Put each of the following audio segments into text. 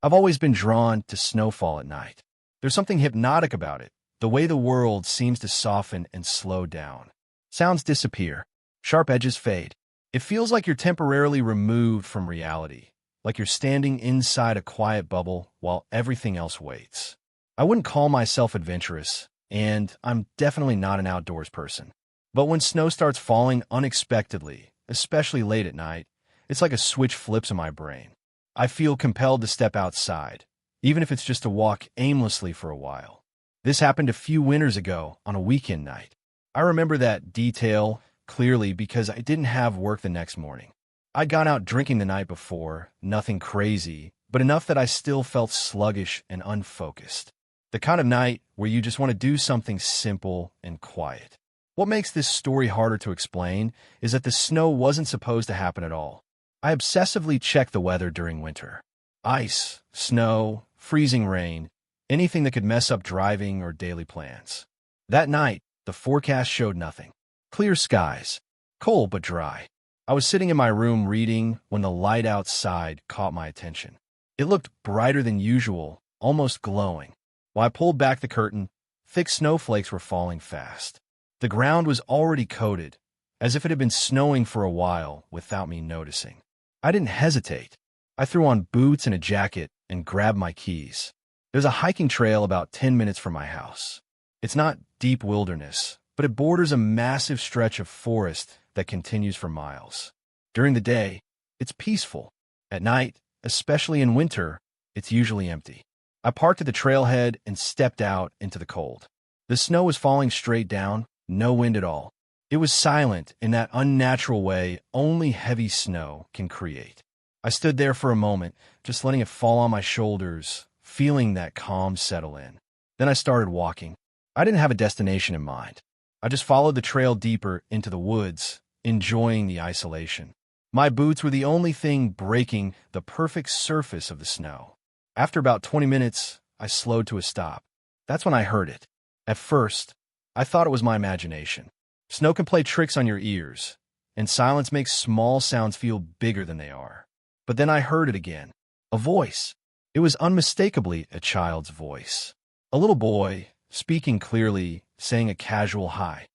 I've always been drawn to snowfall at night. There's something hypnotic about it, the way the world seems to soften and slow down. Sounds disappear. Sharp edges fade. It feels like you're temporarily removed from reality, like you're standing inside a quiet bubble while everything else waits. I wouldn't call myself adventurous, and I'm definitely not an outdoors person. But when snow starts falling unexpectedly, especially late at night, it's like a switch flips in my brain. I feel compelled to step outside, even if it's just to walk aimlessly for a while. This happened a few winters ago on a weekend night. I remember that detail clearly because I didn't have work the next morning. I'd gone out drinking the night before, nothing crazy, but enough that I still felt sluggish and unfocused. The kind of night where you just want to do something simple and quiet. What makes this story harder to explain is that the snow wasn't supposed to happen at all. I obsessively checked the weather during winter. Ice, snow, freezing rain, anything that could mess up driving or daily plans. That night, the forecast showed nothing. Clear skies, cold but dry. I was sitting in my room reading when the light outside caught my attention. It looked brighter than usual, almost glowing. While I pulled back the curtain, thick snowflakes were falling fast. The ground was already coated, as if it had been snowing for a while without me noticing. I didn't hesitate. I threw on boots and a jacket and grabbed my keys. There's a hiking trail about 10 minutes from my house. It's not deep wilderness, but it borders a massive stretch of forest that continues for miles. During the day, it's peaceful. At night, especially in winter, it's usually empty. I parked at the trailhead and stepped out into the cold. The snow was falling straight down, no wind at all. It was silent in that unnatural way only heavy snow can create. I stood there for a moment, just letting it fall on my shoulders, feeling that calm settle in. Then I started walking. I didn't have a destination in mind. I just followed the trail deeper into the woods, enjoying the isolation. My boots were the only thing breaking the perfect surface of the snow. After about 20 minutes, I slowed to a stop. That's when I heard it. At first, I thought it was my imagination. Snow can play tricks on your ears, and silence makes small sounds feel bigger than they are. But then I heard it again. A voice. It was unmistakably a child's voice. A little boy, speaking clearly, saying a casual hi.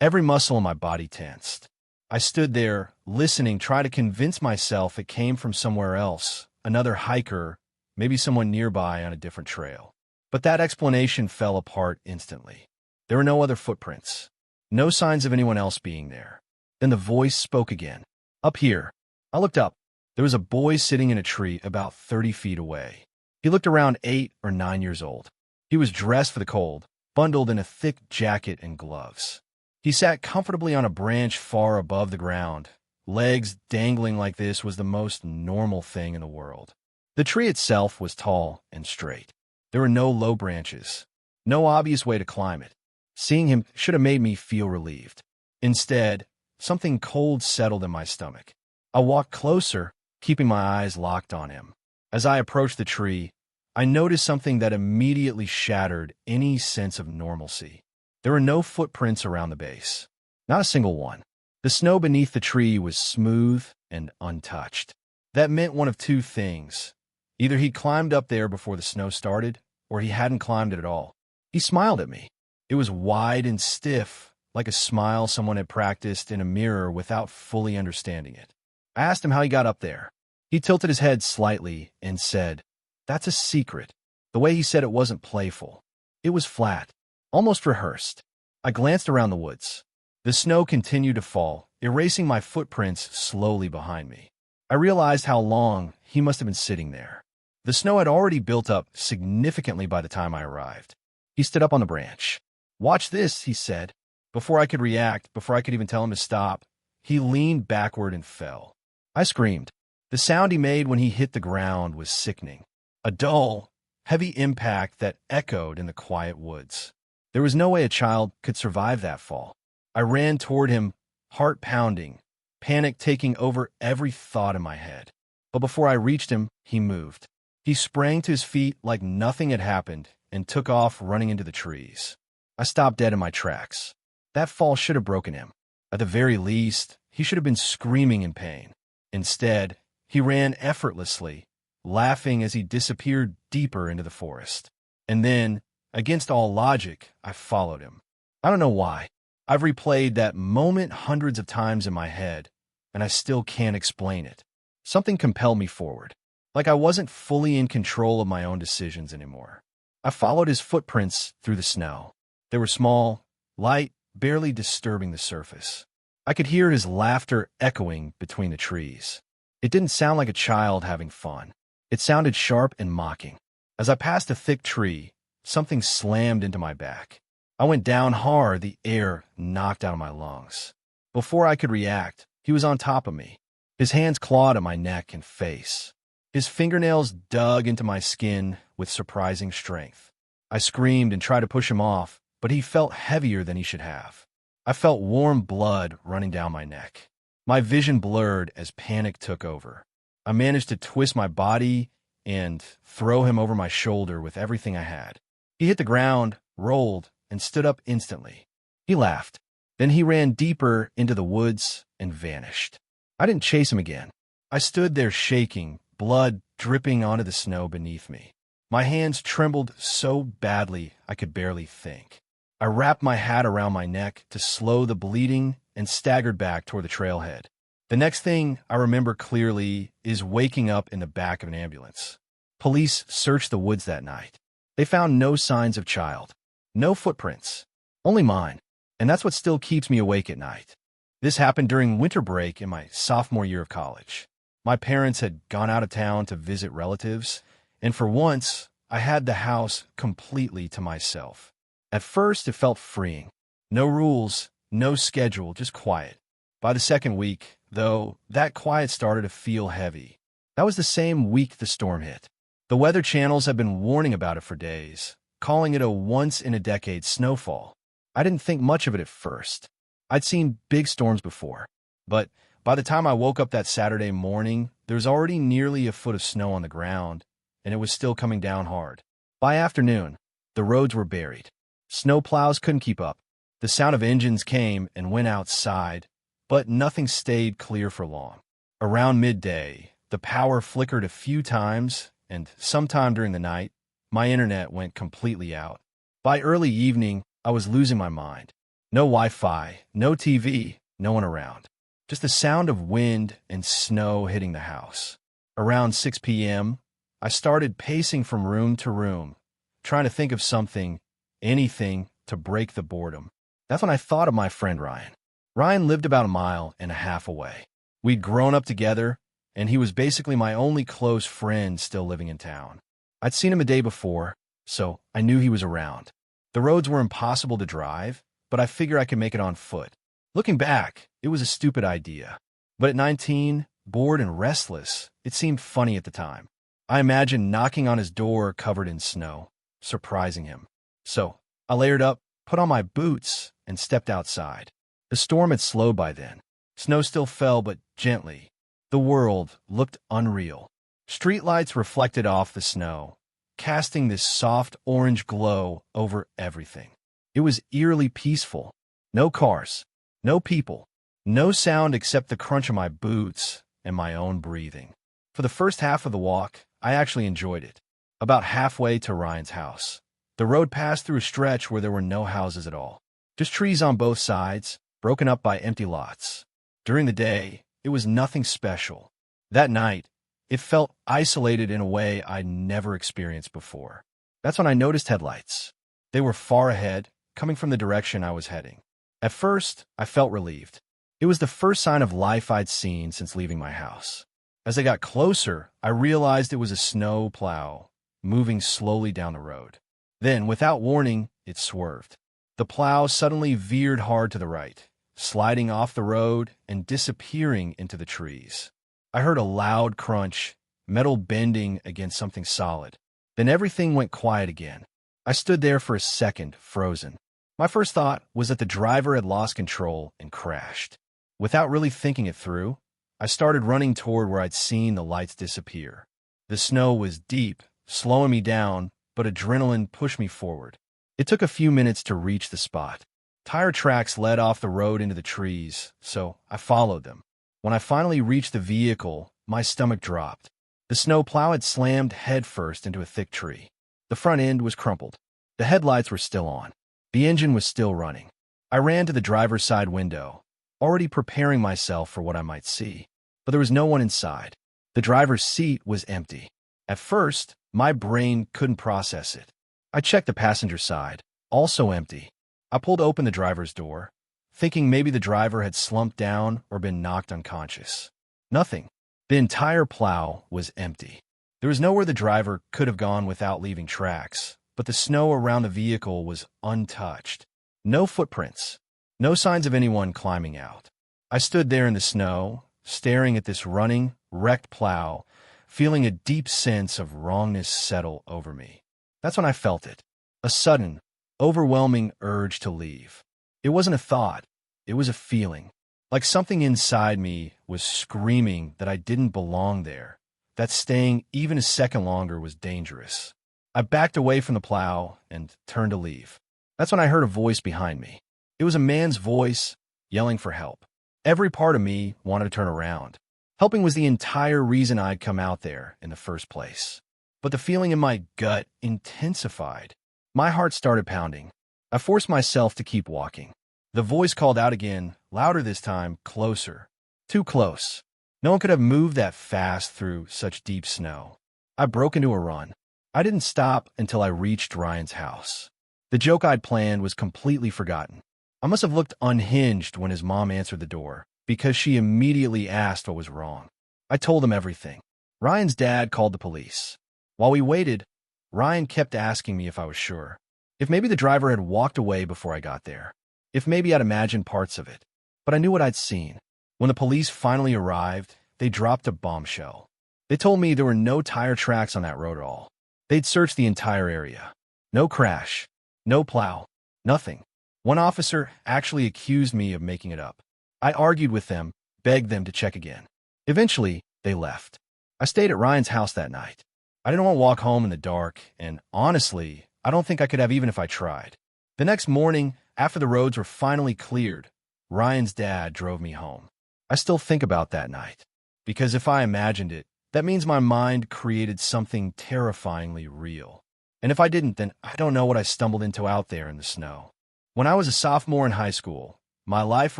Every muscle in my body tensed. I stood there, listening, trying to convince myself it came from somewhere else, another hiker, maybe someone nearby on a different trail. But that explanation fell apart instantly. There were no other footprints. No signs of anyone else being there. Then the voice spoke again. Up here. I looked up. There was a boy sitting in a tree about 30 feet away. He looked around 8 or 9 years old. He was dressed for the cold, bundled in a thick jacket and gloves. He sat comfortably on a branch far above the ground. Legs dangling like this was the most normal thing in the world. The tree itself was tall and straight. There were no low branches, no obvious way to climb it. Seeing him should have made me feel relieved. Instead, something cold settled in my stomach. I walked closer, keeping my eyes locked on him. As I approached the tree, I noticed something that immediately shattered any sense of normalcy. There were no footprints around the base. Not a single one. The snow beneath the tree was smooth and untouched. That meant one of two things. Either he'd climbed up there before the snow started, or he hadn't climbed it at all. He smiled at me. It was wide and stiff, like a smile someone had practiced in a mirror without fully understanding it. I asked him how he got up there. He tilted his head slightly and said, "That's a secret." The way he said it wasn't playful. It was flat, almost rehearsed. I glanced around the woods. The snow continued to fall, erasing my footprints slowly behind me. I realized how long he must have been sitting there. The snow had already built up significantly by the time I arrived. He stood up on the branch. "Watch this," he said. Before I could react, before I could even tell him to stop, he leaned backward and fell. I screamed. The sound he made when he hit the ground was sickening. A dull, heavy impact that echoed in the quiet woods. There was no way a child could survive that fall. I ran toward him, heart pounding, panic taking over every thought in my head. But before I reached him, he moved. He sprang to his feet like nothing had happened and took off running into the trees. I stopped dead in my tracks. That fall should have broken him. At the very least, he should have been screaming in pain. Instead, he ran effortlessly, laughing as he disappeared deeper into the forest. And then, against all logic, I followed him. I don't know why. I've replayed that moment hundreds of times in my head, and I still can't explain it. Something compelled me forward, like I wasn't fully in control of my own decisions anymore. I followed his footprints through the snow. They were small, light, barely disturbing the surface. I could hear his laughter echoing between the trees. It didn't sound like a child having fun. It sounded sharp and mocking. As I passed a thick tree, something slammed into my back. I went down hard, the air knocked out of my lungs. Before I could react, he was on top of me. His hands clawed at my neck and face. His fingernails dug into my skin with surprising strength. I screamed and tried to push him off, but he felt heavier than he should have. I felt warm blood running down my neck. My vision blurred as panic took over. I managed to twist my body and throw him over my shoulder with everything I had. He hit the ground, rolled, and stood up instantly. He laughed. Then he ran deeper into the woods and vanished. I didn't chase him again. I stood there shaking, blood dripping onto the snow beneath me. My hands trembled so badly I could barely think. I wrapped my hat around my neck to slow the bleeding and staggered back toward the trailhead. The next thing I remember clearly is waking up in the back of an ambulance. Police searched the woods that night. They found no signs of child, no footprints, only mine, and that's what still keeps me awake at night. This happened during winter break in my sophomore year of college. My parents had gone out of town to visit relatives, and for once, I had the house completely to myself. At first, it felt freeing. No rules, no schedule, just quiet. By the second week, though, that quiet started to feel heavy. That was the same week the storm hit. The weather channels had been warning about it for days, calling it a once-in-a-decade snowfall. I didn't think much of it at first. I'd seen big storms before, but by the time I woke up that Saturday morning, there was already nearly a foot of snow on the ground, and it was still coming down hard. By afternoon, the roads were buried. Snow plows couldn't keep up. The sound of engines came and went outside, but nothing stayed clear for long. Around midday, the power flickered a few times, and sometime during the night, my internet went completely out. By early evening, I was losing my mind. No Wi-Fi, no TV, no one around. Just the sound of wind and snow hitting the house. Around 6 p.m., I started pacing from room to room, trying to think of something, anything, to break the boredom. That's when I thought of my friend Ryan. Ryan lived about 1.5 miles away. We'd grown up together, and he was basically my only close friend still living in town. I'd seen him a day before, so I knew he was around. The roads were impossible to drive, but I figured I could make it on foot. Looking back, it was a stupid idea. But at 19, bored and restless, it seemed funny at the time. I imagined knocking on his door covered in snow, surprising him. So I layered up, put on my boots, and stepped outside. The storm had slowed by then. Snow still fell, but gently. The world looked unreal. Streetlights reflected off the snow, casting this soft orange glow over everything. It was eerily peaceful. No cars, no people, no sound except the crunch of my boots and my own breathing. For the first half of the walk, I actually enjoyed it. About halfway to Ryan's house, the road passed through a stretch where there were no houses at all. Just trees on both sides, broken up by empty lots. During the day, it was nothing special. That night, it felt isolated in a way I'd never experienced before. That's when I noticed headlights. They were far ahead, coming from the direction I was heading. At first, I felt relieved. It was the first sign of life I'd seen since leaving my house. As I got closer, I realized it was a snow plow, moving slowly down the road. Then, without warning, it swerved. The plow suddenly veered hard to the right, sliding off the road and disappearing into the trees. I heard a loud crunch, metal bending against something solid. Then everything went quiet again. I stood there for a second, frozen. My first thought was that the driver had lost control and crashed. Without really thinking it through, I started running toward where I'd seen the lights disappear. The snow was deep, slowing me down, but adrenaline pushed me forward. It took a few minutes to reach the spot. Tire tracks led off the road into the trees, so I followed them. When I finally reached the vehicle, my stomach dropped. The snow plow had slammed headfirst into a thick tree. The front end was crumpled. The headlights were still on. The engine was still running. I ran to the driver's side window, already preparing myself for what I might see. But there was no one inside. The driver's seat was empty. At first, my brain couldn't process it. I checked the passenger side, also empty. I pulled open the driver's door, thinking maybe the driver had slumped down or been knocked unconscious. Nothing. The entire plow was empty. There was nowhere the driver could have gone without leaving tracks, but the snow around the vehicle was untouched. No footprints. No signs of anyone climbing out. I stood there in the snow, staring at this running, wrecked plow, feeling a deep sense of wrongness settle over me. That's when I felt it. A sudden, overwhelming urge to leave. It wasn't a thought. It was a feeling. Like something inside me was screaming that I didn't belong there, that staying even a second longer was dangerous. I backed away from the plow and turned to leave. That's when I heard a voice behind me. It was a man's voice, yelling for help. Every part of me wanted to turn around. Helping was the entire reason I'd come out there in the first place. But the feeling in my gut intensified. My heart started pounding. I forced myself to keep walking. The voice called out again, louder this time, closer. Too close. No one could have moved that fast through such deep snow. I broke into a run. I didn't stop until I reached Ryan's house. The joke I'd planned was completely forgotten. I must have looked unhinged when his mom answered the door, because she immediately asked what was wrong. I told him everything. Ryan's dad called the police. While we waited, Ryan kept asking me if I was sure. If maybe the driver had walked away before I got there. If maybe I'd imagined parts of it. But I knew what I'd seen. When the police finally arrived, they dropped a bombshell. They told me there were no tire tracks on that road at all. They'd searched the entire area. No crash. No plow. Nothing. One officer actually accused me of making it up. I argued with them, begged them to check again. Eventually, they left. I stayed at Ryan's house that night. I didn't want to walk home in the dark, and honestly, I don't think I could have even if I tried. The next morning, after the roads were finally cleared, Ryan's dad drove me home. I still think about that night, because if I imagined it, that means my mind created something terrifyingly real. And if I didn't, then I don't know what I stumbled into out there in the snow. When I was a sophomore in high school, my life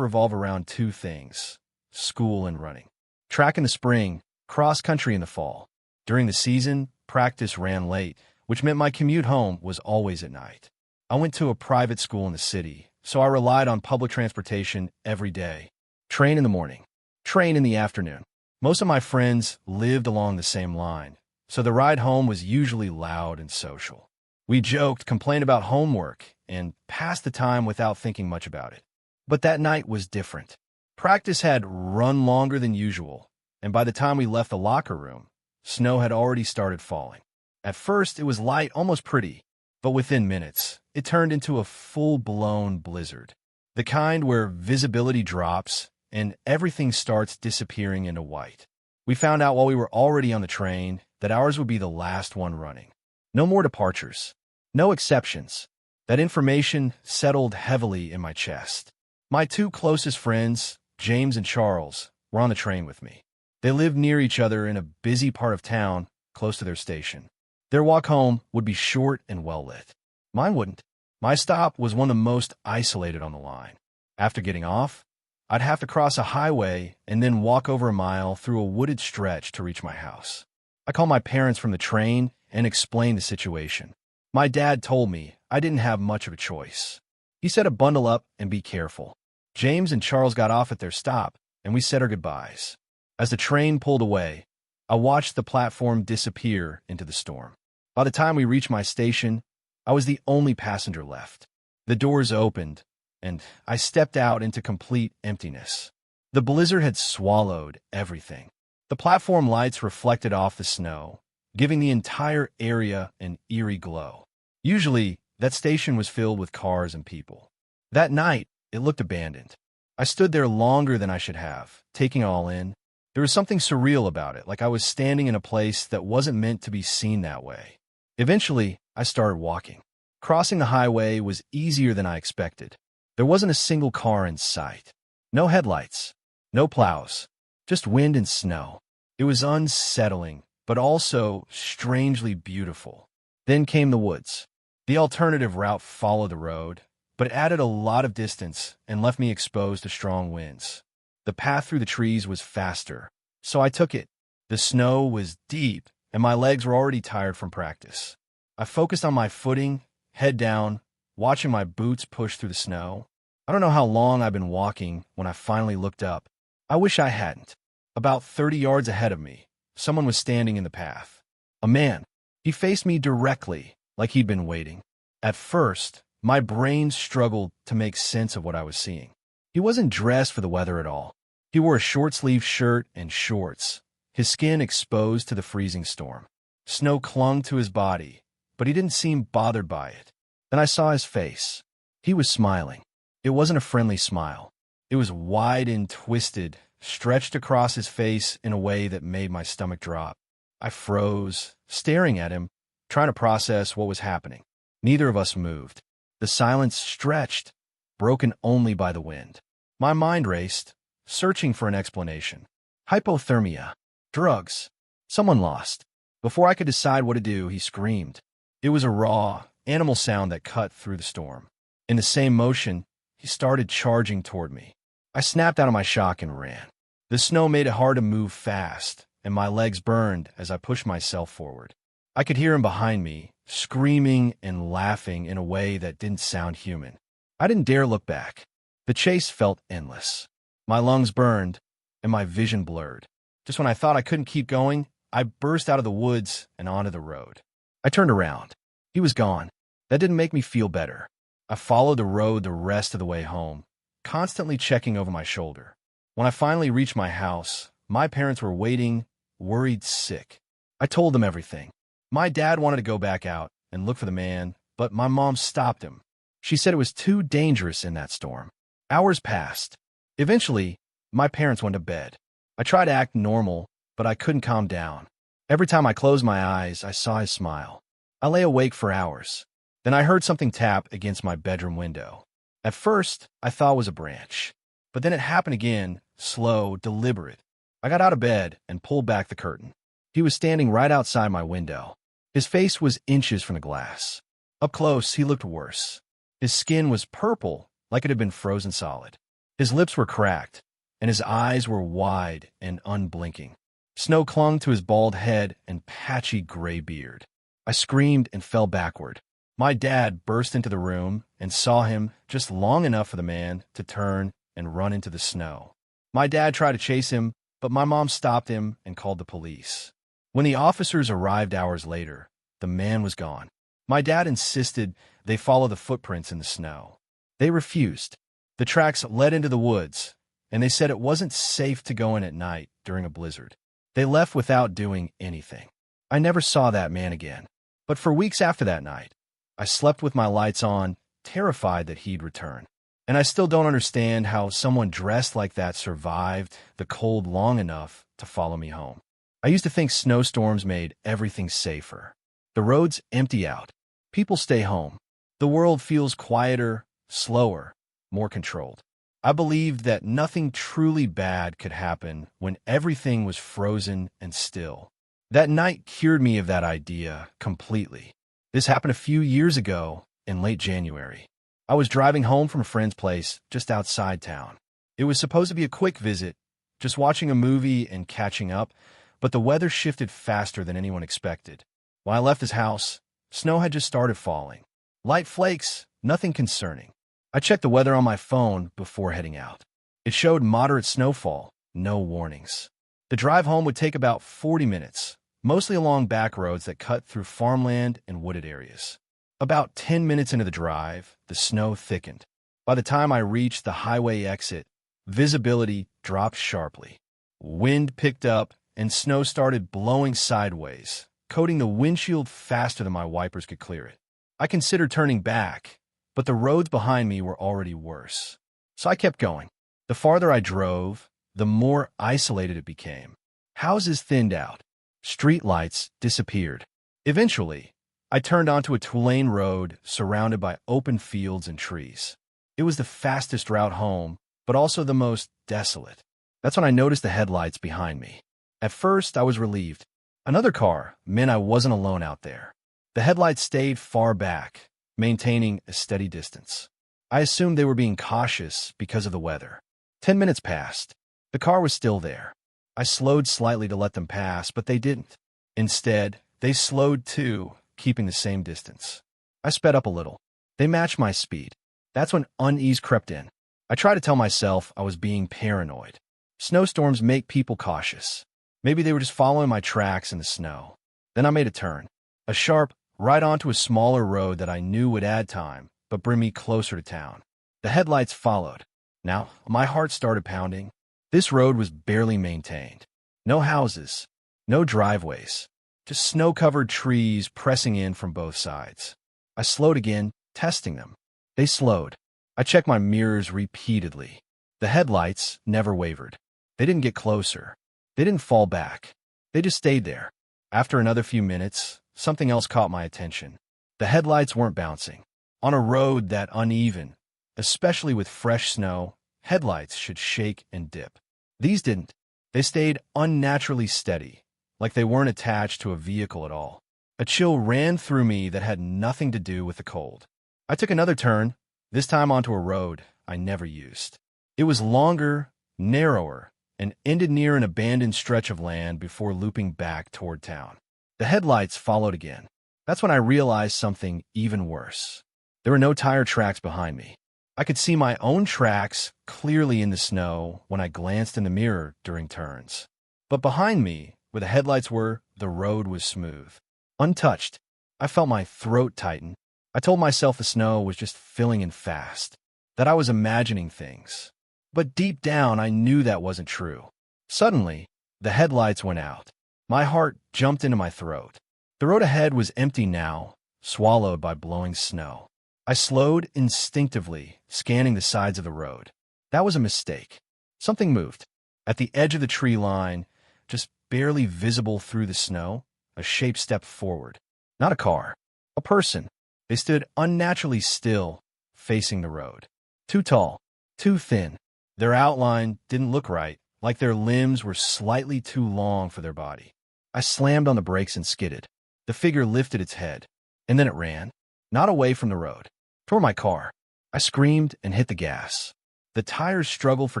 revolved around two things: school and running. Track in the spring, cross country in the fall. During the season, practice ran late, which meant my commute home was always at night. I went to a private school in the city, so I relied on public transportation every day. Train in the morning, train in the afternoon. Most of my friends lived along the same line, so the ride home was usually loud and social. We joked, complained about homework, and passed the time without thinking much about it. But that night was different. Practice had run longer than usual, and by the time we left the locker room, snow had already started falling. At first, it was light, almost pretty, but within minutes, it turned into a full-blown blizzard. The kind where visibility drops and everything starts disappearing into white. We found out while we were already on the train that ours would be the last one running. No more departures. No exceptions. That information settled heavily in my chest. My two closest friends, James and Charles, were on the train with me. They lived near each other in a busy part of town, close to their station. Their walk home would be short and well-lit. Mine wouldn't. My stop was one of the most isolated on the line. After getting off, I'd have to cross a highway and then walk over a mile through a wooded stretch to reach my house. I called my parents from the train and explained the situation. My dad told me I didn't have much of a choice. He said to bundle up and be careful. James and Charles got off at their stop, and we said our goodbyes. As the train pulled away, I watched the platform disappear into the storm. By the time we reached my station, I was the only passenger left. The doors opened, and I stepped out into complete emptiness. The blizzard had swallowed everything. The platform lights reflected off the snow, giving the entire area an eerie glow. Usually, that station was filled with cars and people. That night, it looked abandoned. I stood there longer than I should have, taking it all in. There was something surreal about it, like I was standing in a place that wasn't meant to be seen that way. Eventually, I started walking. Crossing the highway was easier than I expected. There wasn't a single car in sight. No headlights. No plows. Just wind and snow. It was unsettling, but also strangely beautiful. Then came the woods. The alternative route followed the road, but it added a lot of distance and left me exposed to strong winds. The path through the trees was faster, so I took it. The snow was deep, and my legs were already tired from practice. I focused on my footing, head down, watching my boots push through the snow. I don't know how long I've been walking when I finally looked up. I wish I hadn't. About 30 yards ahead of me, someone was standing in the path. A man. He faced me directly, like he'd been waiting. At first, my brain struggled to make sense of what I was seeing. He wasn't dressed for the weather at all. He wore a short-sleeved shirt and shorts, his skin exposed to the freezing storm. Snow clung to his body, but he didn't seem bothered by it. Then I saw his face. He was smiling. It wasn't a friendly smile. It was wide and twisted, stretched across his face in a way that made my stomach drop. I froze, staring at him, trying to process what was happening. Neither of us moved. The silence stretched, broken only by the wind. My mind raced, searching for an explanation. Hypothermia. Drugs. Someone lost. Before I could decide what to do, he screamed. It was a raw, animal sound that cut through the storm. In the same motion, he started charging toward me. I snapped out of my shock and ran. The snow made it hard to move fast, and my legs burned as I pushed myself forward. I could hear him behind me, screaming and laughing in a way that didn't sound human. I didn't dare look back. The chase felt endless. My lungs burned, and my vision blurred. Just when I thought I couldn't keep going, I burst out of the woods and onto the road. I turned around. He was gone. That didn't make me feel better. I followed the road the rest of the way home, constantly checking over my shoulder. When I finally reached my house, my parents were waiting, worried sick. I told them everything. My dad wanted to go back out and look for the man, but my mom stopped him. She said it was too dangerous in that storm. Hours passed. Eventually, my parents went to bed. I tried to act normal, but I couldn't calm down. Every time I closed my eyes, I saw his smile. I lay awake for hours. Then I heard something tap against my bedroom window. At first, I thought it was a branch. But then it happened again, slow, deliberate. I got out of bed and pulled back the curtain. He was standing right outside my window. His face was inches from the glass. Up close, he looked worse. His skin was purple, like it had been frozen solid. His lips were cracked, and his eyes were wide and unblinking. Snow clung to his bald head and patchy gray beard. I screamed and fell backward. My dad burst into the room and saw him just long enough for the man to turn and run into the snow. My dad tried to chase him, but my mom stopped him and called the police. When the officers arrived hours later, the man was gone. My dad insisted they follow the footprints in the snow. They refused. The tracks led into the woods, and they said it wasn't safe to go in at night during a blizzard. They left without doing anything. I never saw that man again. But for weeks after that night, I slept with my lights on, terrified that he'd return. And I still don't understand how someone dressed like that survived the cold long enough to follow me home. I used to think snowstorms made everything safer. The roads empty out. People stay home. The world feels quieter, slower, more controlled. I believed that nothing truly bad could happen when everything was frozen and still. That night cured me of that idea completely. This happened a few years ago in late January. I was driving home from a friend's place just outside town. It was supposed to be a quick visit, just watching a movie and catching up, but the weather shifted faster than anyone expected. When I left his house, snow had just started falling. Light flakes, nothing concerning. I checked the weather on my phone before heading out. It showed moderate snowfall, no warnings. The drive home would take about 40 minutes, mostly along back roads that cut through farmland and wooded areas. About 10 minutes into the drive, the snow thickened. By the time I reached the highway exit, visibility dropped sharply. Wind picked up, and snow started blowing sideways, coating the windshield faster than my wipers could clear it. I considered turning back, but the roads behind me were already worse. So I kept going. The farther I drove, the more isolated it became. Houses thinned out. Street lights disappeared. Eventually, I turned onto a two-lane road surrounded by open fields and trees. It was the fastest route home, but also the most desolate. That's when I noticed the headlights behind me. At first, I was relieved. Another car meant I wasn't alone out there. The headlights stayed far back, maintaining a steady distance. I assumed they were being cautious because of the weather. 10 minutes passed. The car was still there. I slowed slightly to let them pass, but they didn't. Instead, they slowed too, keeping the same distance. I sped up a little. They matched my speed. That's when unease crept in. I tried to tell myself I was being paranoid. Snowstorms make people cautious. Maybe they were just following my tracks in the snow. Then I made a turn. A sharp, right onto a smaller road that I knew would add time, but bring me closer to town. The headlights followed. Now, my heart started pounding. This road was barely maintained. No houses, no driveways, just snow-covered trees pressing in from both sides. I slowed again, testing them. They slowed. I checked my mirrors repeatedly. The headlights never wavered. They didn't get closer. They didn't fall back. They just stayed there. After another few minutes, something else caught my attention. The headlights weren't bouncing. On a road that uneven, especially with fresh snow, headlights should shake and dip. These didn't. They stayed unnaturally steady, like they weren't attached to a vehicle at all. A chill ran through me that had nothing to do with the cold. I took another turn, this time onto a road I never used. It was longer, narrower, and ended near an abandoned stretch of land before looping back toward town. The headlights followed again. That's when I realized something even worse. There were no tire tracks behind me. I could see my own tracks clearly in the snow when I glanced in the mirror during turns. But behind me, where the headlights were, the road was smooth. Untouched. I felt my throat tighten. I told myself the snow was just filling in fast, that I was imagining things. But deep down, I knew that wasn't true. Suddenly, the headlights went out. My heart jumped into my throat. The road ahead was empty now, swallowed by blowing snow. I slowed instinctively, scanning the sides of the road. That was a mistake. Something moved. At the edge of the tree line, just barely visible through the snow, a shape stepped forward. Not a car. A person. They stood unnaturally still, facing the road. Too tall. Too thin. Their outline didn't look right, like their limbs were slightly too long for their body. I slammed on the brakes and skidded. The figure lifted its head, and then it ran. Not away from the road, toward my car. I screamed and hit the gas. The tires struggled for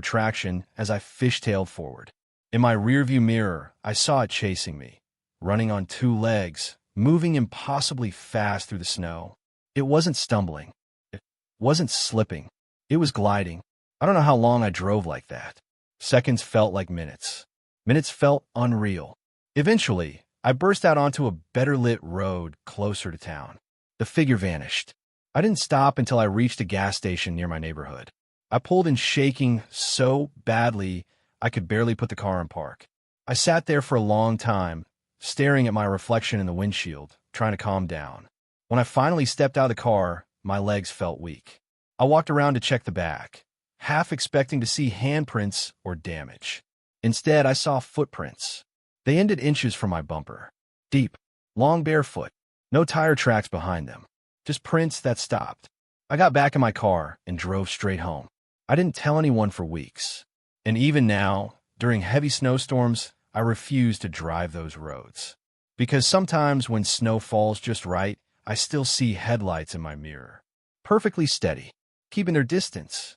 traction as I fishtailed forward. In my rearview mirror, I saw it chasing me, running on two legs, moving impossibly fast through the snow. It wasn't stumbling. It wasn't slipping. It was gliding. I don't know how long I drove like that. Seconds felt like minutes. Minutes felt unreal. Eventually, I burst out onto a better-lit road closer to town. The figure vanished. I didn't stop until I reached a gas station near my neighborhood. I pulled in shaking so badly I could barely put the car in park. I sat there for a long time, staring at my reflection in the windshield, trying to calm down. When I finally stepped out of the car, my legs felt weak. I walked around to check the back, half expecting to see handprints or damage. Instead, I saw footprints. They ended inches from my bumper. Deep, long barefoot. No tire tracks behind them, just prints that stopped. I got back in my car and drove straight home. I didn't tell anyone for weeks. And even now, during heavy snowstorms, I refuse to drive those roads. Because sometimes when snow falls just right, I still see headlights in my mirror. Perfectly steady, keeping their distance,